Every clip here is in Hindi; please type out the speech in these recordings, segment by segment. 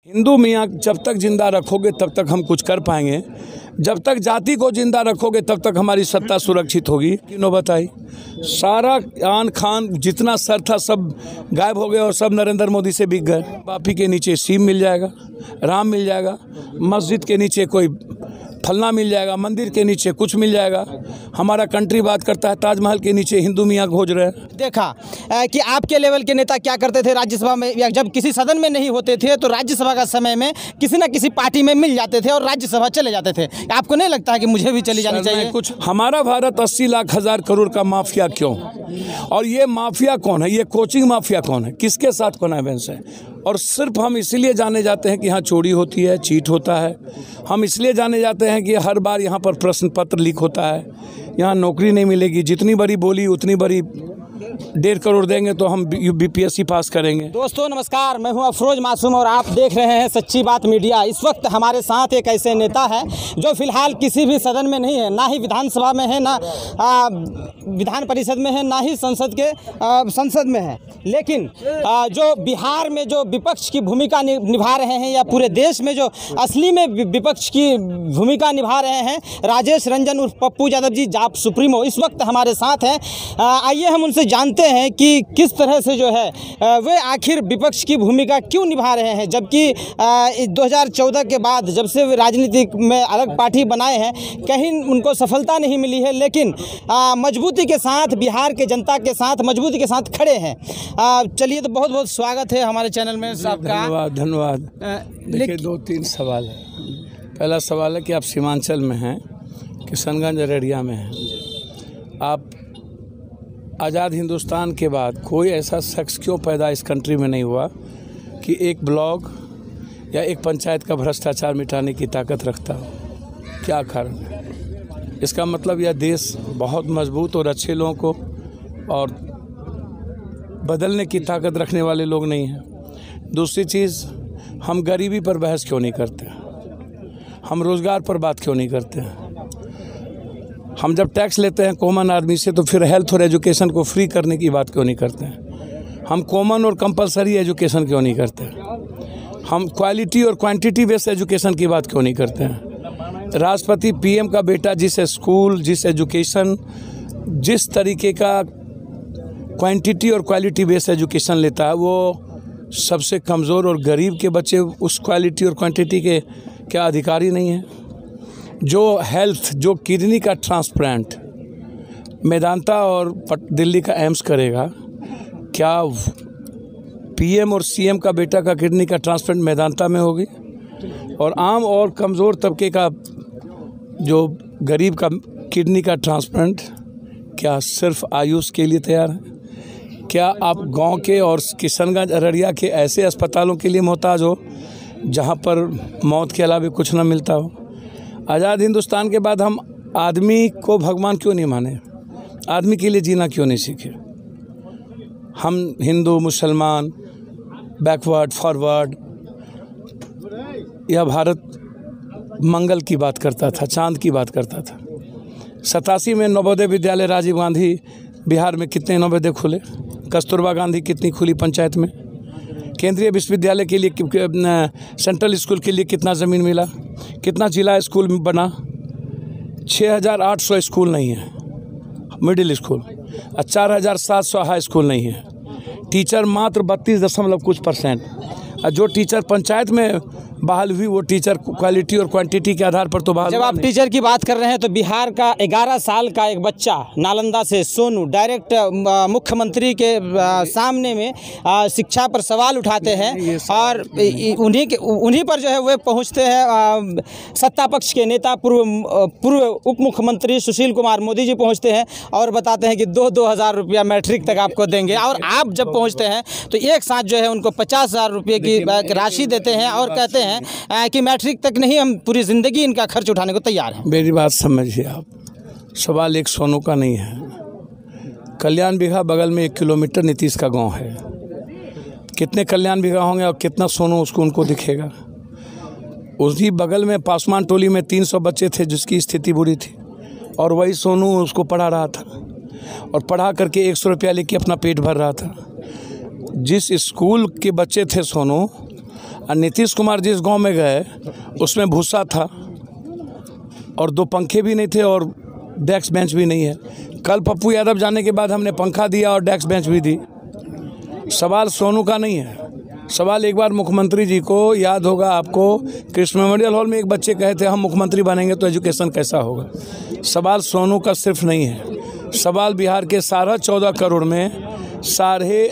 हिंदू मियाँ जब तक जिंदा रखोगे तब तक हम कुछ कर पाएंगे। जब तक जाति को जिंदा रखोगे तब तक हमारी सत्ता सुरक्षित होगी। क्यों बताई, सारा आन खान जितना सर था सब गायब हो गए और सब नरेंद्र मोदी से बिक गए। बापी के नीचे सीम मिल जाएगा, राम मिल जाएगा, मस्जिद के नीचे कोई फलना मिल जाएगा, मंदिर के नीचे कुछ मिल जाएगा। हमारा कंट्री बात करता है ताजमहल के नीचे हिंदू मियाँ खोज रहे हैं। देखा कि आपके लेवल के नेता क्या करते थे राज्यसभा में, या जब किसी सदन में नहीं होते थे तो राज्यसभा का समय में किसी न किसी पार्टी में मिल जाते थे और राज्यसभा चले जाते थे। आपको नहीं लगता है कि मुझे भी चली जानी चाहिए? कुछ हमारा भारत 80 लाख हजार करोड़ का माफिया क्यों, और ये माफिया कौन है, ये कोचिंग माफिया कौन है, किसके साथ कॉन्वेंस है? और सिर्फ हम इसलिए जाने जाते हैं कि यहाँ चोरी होती है, चीट होता है। हम इसलिए जाने जाते हैं कि हर बार यहाँ पर प्रश्न पत्र लीक होता है, यहाँ नौकरी नहीं मिलेगी, जितनी बड़ी बोली उतनी बड़ी 1.5 करोड़ देंगे तो हम बीपीएससी पास करेंगे। दोस्तों नमस्कार, मैं हूं अफरोज मासूम और आप देख रहे हैं सच्ची बात मीडिया। इस वक्त हमारे साथ एक ऐसे नेता है जो फिलहाल किसी भी सदन में नहीं है, ना ही विधानसभा में है, ना विधान परिषद में है, ना ही संसद में है, लेकिन जो बिहार में जो विपक्ष की भूमिका निभा रहे हैं या पूरे देश में जो असली में विपक्ष की भूमिका निभा रहे हैं, राजेश रंजन उर्फ पप्पू यादव जी, जाप सुप्रीमो इस वक्त हमारे साथ हैं। आइए हम उनसे जानते हैं कि किस तरह से जो है वे आखिर विपक्ष की भूमिका क्यों निभा रहे हैं, जबकि 2014 के बाद जब से वे राजनीति में अलग पार्टी बनाए हैं कहीं उनको सफलता नहीं मिली है, लेकिन मजबूती के साथ बिहार के जनता के साथ मजबूती के साथ खड़े हैं। चलिए, तो बहुत बहुत स्वागत है हमारे चैनल में आपका। धन्यवाद। देखिए, 2-3 सवाल है। पहला सवाल है कि आप सीमांचल में हैं, किशनगंज अररिया में हैं। आप आज़ाद हिंदुस्तान के बाद कोई ऐसा शख्स क्यों पैदा इस कंट्री में नहीं हुआ कि एक ब्लॉक या एक पंचायत का भ्रष्टाचार मिटाने की ताकत रखता हो? क्या कारण है? इसका मतलब यह देश बहुत मजबूत और अच्छे लोगों को और बदलने की ताकत रखने वाले लोग नहीं हैं। दूसरी चीज़, हम गरीबी पर बहस क्यों नहीं करते, हम रोज़गार पर बात क्यों नहीं करते हैं? हम जब टैक्स लेते हैं कॉमन आदमी से तो फिर हेल्थ और एजुकेशन को फ्री करने की बात क्यों नहीं करते हैं? हम कॉमन और कंपलसरी एजुकेशन क्यों नहीं करते हैं? हम क्वालिटी और क्वांटिटी बेस्ड एजुकेशन की बात क्यों नहीं करते हैं? राष्ट्रपति पीएम का बेटा जिस स्कूल, जिस एजुकेशन, जिस तरीके का क्वांटिटी और क्वालिटी बेस्ड एजुकेशन लेता है, वो सबसे कमज़ोर और गरीब के बच्चे उस क्वालिटी और क्वांटिटी के क्या अधिकारी नहीं हैं? जो हेल्थ, जो किडनी का ट्रांसप्लांट मेदांता और दिल्ली का एम्स करेगा, क्या पीएम और सीएम का बेटा का किडनी का ट्रांसप्लांट मेदांता में होगी? और आम और कमज़ोर तबके का जो गरीब का किडनी का ट्रांसप्लांट क्या सिर्फ आयुष के लिए तैयार है? क्या आप गांव के और किशनगंज अररिया के ऐसे अस्पतालों के लिए मोहताज हो जहां पर मौत के अलावा कुछ ना मिलता हो? आज़ाद हिंदुस्तान के बाद हम आदमी को भगवान क्यों नहीं माने, आदमी के लिए जीना क्यों नहीं सीखे? हम हिंदू मुसलमान, बैकवर्ड फॉरवर्ड, यह भारत मंगल की बात करता था, चांद की बात करता था। 87 में नवोदय विद्यालय राजीव गांधी बिहार में कितने नवोदय खुले? कस्तूरबा गांधी कितनी खुली पंचायत में? केंद्रीय विश्वविद्यालय के लिए, सेंट्रल स्कूल के लिए कितना ज़मीन मिला? कितना जिला स्कूल बना? 6800 स्कूल नहीं है मिडिल स्कूल, 4700 हाई स्कूल नहीं है। टीचर मात्र 32% और जो टीचर पंचायत में बहाल हुई वो टीचर क्वालिटी और क्वांटिटी के आधार पर तो बहाल। जब आप टीचर की बात कर रहे हैं तो बिहार का 11 साल का एक बच्चा नालंदा से, सोनू, डायरेक्ट मुख्यमंत्री के सामने में शिक्षा पर सवाल उठाते हैं और उन्हीं पर जो है वे पहुंचते हैं। सत्ता पक्ष के नेता पूर्व उप मुख्यमंत्री सुशील कुमार मोदी जी पहुंचते हैं और बताते हैं कि 2-2 हज़ार रुपया मैट्रिक तक आपको देंगे, और आप जब पहुँचते हैं तो एक साथ जो है उनको 50,000 रुपये की राशि देते हैं और कहते हैं कि मैट्रिक तक नहीं, हम पूरी ज़िंदगी इनका खर्च उठाने को तैयार हैं। मेरी बात समझिए आप, सवाल एक सोनू का नहीं है। कल्याण बिघा बगल में 1 किलोमीटर नीतीश का गांव है। कितने कल्याण बिघा होंगे और कितना सोनू उनको दिखेगा? उसी बगल में पासवान टोली में 300 बच्चे थे जिसकी स्थिति बुरी थी, और वही सोनू उसको पढ़ा रहा था और पढ़ा करके 100 रुपया लेके अपना पेट भर रहा था। जिस स्कूल के बच्चे थे सोनू, और नीतीश कुमार जिस गांव में गए उसमें भूसा था और 2 पंखे भी नहीं थे और डेस्क बेंच भी नहीं है। कल पप्पू यादव जाने के बाद हमने पंखा दिया और डेस्क बेंच भी दी। सवाल सोनू का नहीं है, सवाल एक बार मुख्यमंत्री जी को याद होगा आपको, कृष्ण मेमोरियल हॉल में एक बच्चे कहे थे हम मुख्यमंत्री बनेंगे तो एजुकेशन कैसा होगा। सवाल सोनू का सिर्फ नहीं है, सवाल बिहार के 14.5 करोड़ में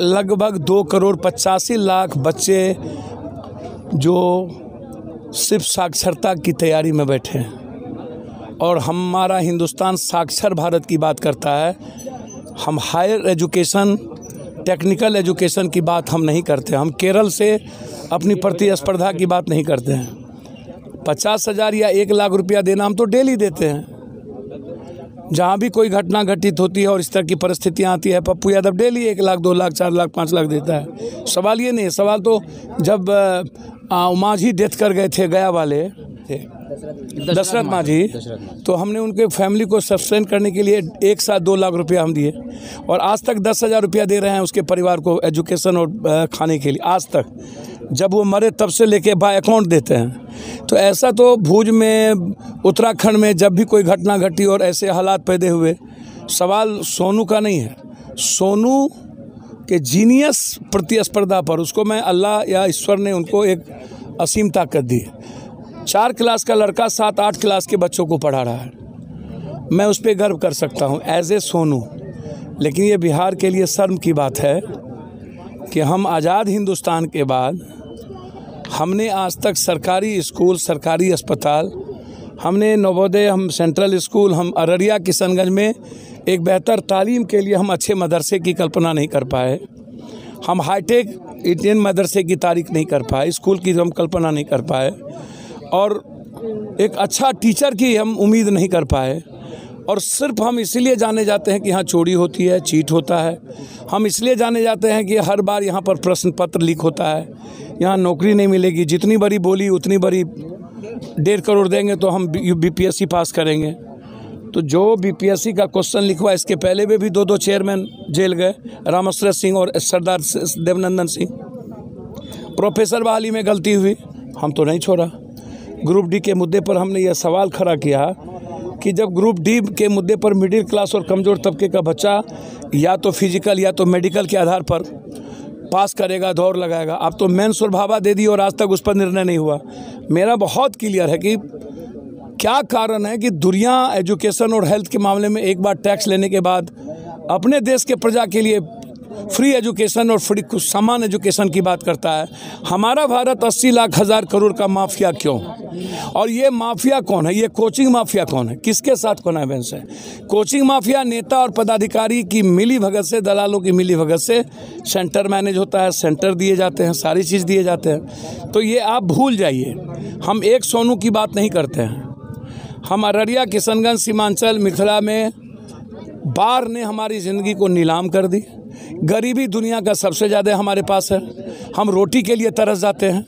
लगभग 2 करोड़ 85 लाख बच्चे जो सिर्फ साक्षरता की तैयारी में बैठे हैं। और हमारा हिंदुस्तान साक्षर भारत की बात करता है। हम हायर एजुकेशन, टेक्निकल एजुकेशन की बात हम नहीं करते। हम केरल से अपनी प्रतिस्पर्धा की बात नहीं करते हैं। 50,000 या 1 लाख रुपया देना हम तो डेली देते हैं। जहाँ भी कोई घटना घटित होती है और इस तरह की परिस्थितियाँ आती है, पप्पू यादव डेली 1 लाख, 2 लाख, 4 लाख, 5 लाख देता है। सवाल ये नहीं है। सवाल तो जब माझी डेथ कर गए थे, गया वाले थे दशरथ माझी, तो हमने उनके फैमिली को सस्टेन करने के लिए 1 साथ 2 लाख रुपया हम दिए और आज तक 10,000 रुपया दे रहे हैं उसके परिवार को एजुकेशन और खाने के लिए। आज तक जब वो मरे तब से लेके बाय अकाउंट देते हैं। तो ऐसा तो भुज में, उत्तराखंड में जब भी कोई घटना घटी और ऐसे हालात पैदा हुए, सवाल सोनू का नहीं है। सोनू के जीनियस प्रतिस्पर्धा पर उसको मैं, अल्लाह या ईश्वर ने उनको एक असीम ताकत दी। 4 क्लास का लड़का 7-8 क्लास के बच्चों को पढ़ा रहा है। मैं उस पर गर्व कर सकता हूँ एज ए सोनू। लेकिन ये बिहार के लिए शर्म की बात है कि हम आज़ाद हिंदुस्तान के बाद हमने आज तक सरकारी स्कूल, सरकारी अस्पताल, हमने नवोदय, हम सेंट्रल स्कूल, हम अररिया किशनगंज में एक बेहतर तालीम के लिए हम अच्छे मदरसे की कल्पना नहीं कर पाए। हम हाईटेक इंडियन मदरसे की तारीख नहीं कर पाए, स्कूल की हम कल्पना नहीं कर पाए और एक अच्छा टीचर की हम उम्मीद नहीं कर पाए। और सिर्फ हम इसलिए जाने जाते हैं कि यहाँ चोरी होती है, चीट होता है। हम इसलिए जाने जाते हैं कि हर बार यहाँ पर प्रश्न पत्र लीक होता है, यहाँ नौकरी नहीं मिलेगी। जितनी बड़ी बोली उतनी बड़ी 1.5 करोड़ देंगे तो हम बीपीएससी पास करेंगे। तो जो बीपीएससी का क्वेश्चन लिखवा, इसके पहले भी 2 चेयरमैन जेल गए, रामशरत सिंह और सरदार देवनंदन सिंह। प्रोफेसर बहाली में गलती हुई, हम तो नहीं छोड़ा। ग्रुप डी के मुद्दे पर हमने यह सवाल खड़ा किया कि जब ग्रुप डी के मुद्दे पर मिडिल क्लास और कमज़ोर तबके का बच्चा या तो फिजिकल या तो मेडिकल के आधार पर पास करेगा, दौड़ लगाएगा, आप तो मेंस और भाभा दे दी और आज तक उस पर निर्णय नहीं हुआ। मेरा बहुत क्लियर है कि क्या कारण है कि दुनिया एजुकेशन और हेल्थ के मामले में एक बार टैक्स लेने के बाद अपने देश के प्रजा के लिए फ्री एजुकेशन और फ्री समान एजुकेशन की बात करता है। हमारा भारत 80 लाख 1,000 करोड़ का माफिया क्यों? और ये माफिया कौन है? ये कोचिंग माफिया कौन है? किसके साथ कॉन्वेंस है? कोचिंग माफिया नेता और पदाधिकारी की मिली भगत से, दलालों की मिली भगत से सेंटर मैनेज होता है, सेंटर दिए जाते हैं, सारी चीज़ दिए जाते हैं। तो ये आप भूल जाइए। हम एक सोनू की बात नहीं करते हैं। हम अररिया, किशनगंज, सीमांचल, मिथिला में बाढ़ ने हमारी ज़िंदगी को नीलाम कर दी। गरीबी दुनिया का सबसे ज़्यादा हमारे पास है। हम रोटी के लिए तरस जाते हैं,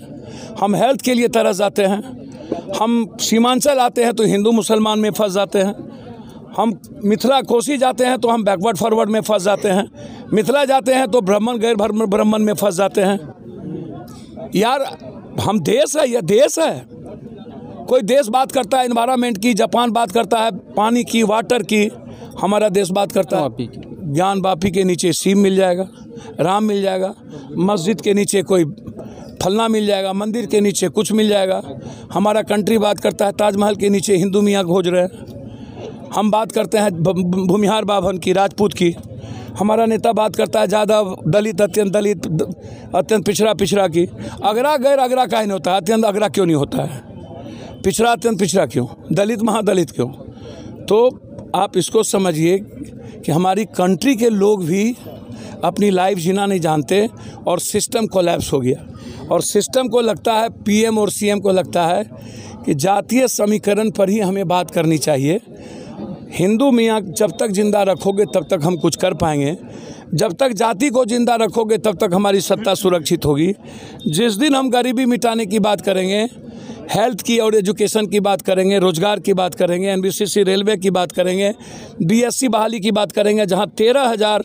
हम हेल्थ के लिए तरस जाते हैं। हम सीमांचल आते हैं तो हिंदू मुसलमान में फंस जाते हैं। हम मिथिला कोसी जाते हैं तो हम बैकवर्ड फॉरवर्ड में फंस जाते हैं। मिथिला जाते हैं तो ब्राह्मण गैर ब्राह्मण में फंस जाते हैं। यार हम देश है, यह देश है। कोई देश बात करता है एनवायरनमेंट की, जापान बात करता है पानी की, वाटर की, हमारा देश बात करता है ज्ञान वापी के नीचे शिव मिल जाएगा, राम मिल जाएगा, मस्जिद के नीचे कोई फलना मिल जाएगा, मंदिर के नीचे कुछ मिल जाएगा। हमारा कंट्री बात करता है ताजमहल के नीचे हिंदू मियाँ खोज रहे हैं। हम बात करते हैं भूमिहार बाभन की, राजपूत की। हमारा नेता बात करता है यादव, दलित, अत्यंत पिछड़ा की। अगरा गैर अगरा काहे नहीं होता? अत्यंत अगरा क्यों नहीं होता है? पिछड़ा अत्यंत पिछड़ा क्यों? दलित महादलित क्यों? तो आप इसको समझिए कि हमारी कंट्री के लोग भी अपनी लाइफ जीना नहीं जानते और सिस्टम कोलैप्स हो गया। और सिस्टम को लगता है, पीएम और सीएम को लगता है कि जातीय समीकरण पर ही हमें बात करनी चाहिए। हिंदू मियाँ जब तक जिंदा रखोगे तब तक हम कुछ कर पाएंगे। जब तक जाति को जिंदा रखोगे तब तक हमारी सत्ता सुरक्षित होगी। जिस दिन हम गरीबी मिटाने की बात करेंगे, हेल्थ की और एजुकेशन की बात करेंगे, रोजगार की बात करेंगे, एनबीसीसी रेलवे की बात करेंगे, बीएससी बहाली की बात करेंगे, जहां 13,000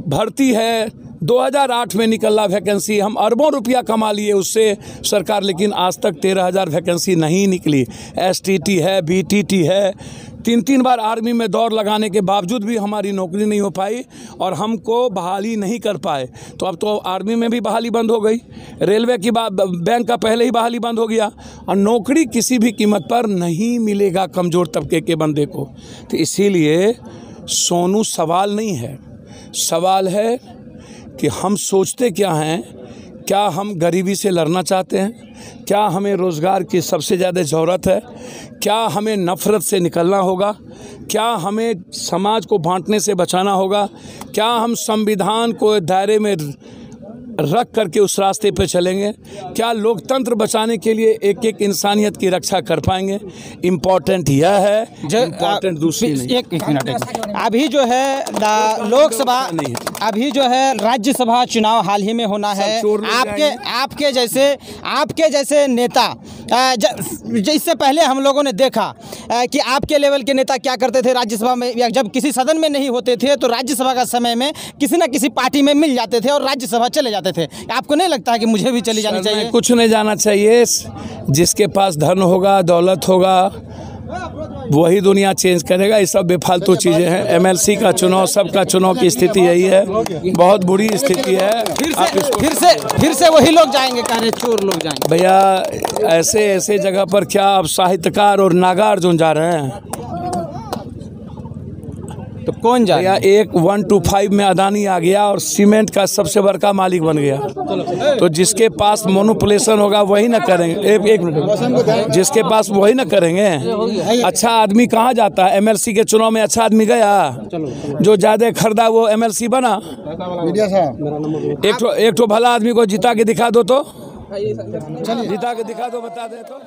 भर्ती है 2008 में निकला वैकेंसी, हम अरबों रुपया कमा लिए उससे सरकार, लेकिन आज तक 13,000 वैकेंसी नहीं निकली। STT है, BTT है, 3 बार आर्मी में दौड़ लगाने के बावजूद भी हमारी नौकरी नहीं हो पाई और हमको बहाली नहीं कर पाए। तो अब तो आर्मी में भी बहाली बंद हो गई, रेलवे की बैंक का पहले ही बहाली बंद हो गया, और नौकरी किसी भी कीमत पर नहीं मिलेगा कमज़ोर तबके के बंदे को। तो इसीलिए सोनू सवाल नहीं है, सवाल है कि हम सोचते क्या हैं। क्या हम गरीबी से लड़ना चाहते हैं? क्या हमें रोज़गार की सबसे ज़्यादा ज़रूरत है? क्या हमें नफ़रत से निकलना होगा? क्या हमें समाज को बांटने से बचाना होगा? क्या हम संविधान को दायरे में रख करके उस रास्ते पे चलेंगे? क्या लोकतंत्र बचाने के लिए एक एक इंसानियत की रक्षा कर पाएंगे? इम्पोर्टेंट यह है, इम्पोर्टेंट दूसरी नहीं। एक मिनट, अभी जो है लोकसभा, अभी जो है राज्यसभा चुनाव हाल ही में होना है। आपके जैसे नेता, इससे पहले हम लोगों ने देखा कि आपके लेवल के नेता क्या करते थे राज्यसभा में, या जब किसी सदन में नहीं होते थे तो राज्यसभा का समय में किसी न किसी पार्टी में मिल जाते थे और राज्यसभा चले जाते थे। आपको नहीं लगता है कि मुझे भी चली जानी चाहिए? कुछ नहीं जाना चाहिए। जिसके पास धन होगा, दौलत होगा, वही दुनिया चेंज करेगा। ये सब बेफालतू चीज़ें हैं। MLC का चुनाव, सबका चुनाव की स्थिति यही है, बहुत बुरी स्थिति है। फिर से वही लोग जाएंगे, कह रहे चोर लोग जाएंगे। भैया ऐसे जगह पर क्या अब साहित्यकार और नागार्जुन जा रहे हैं? तो कौन जाए? 1 to 5 में अदानी आ गया और सीमेंट का सबसे बड़का मालिक बन गया। तो जिसके पास मोनोपोलेशन होगा वही ना करेंगे। एक मिनट, जिसके पास वही ना करेंगे। अच्छा आदमी कहाँ जाता है? MLC के चुनाव में अच्छा आदमी गया, जो ज़्यादा खरीदा वो MLC बना। एक तो भला आदमी को जिता के दिखा दो, तो जिता के दिखा दो, बता दे तो।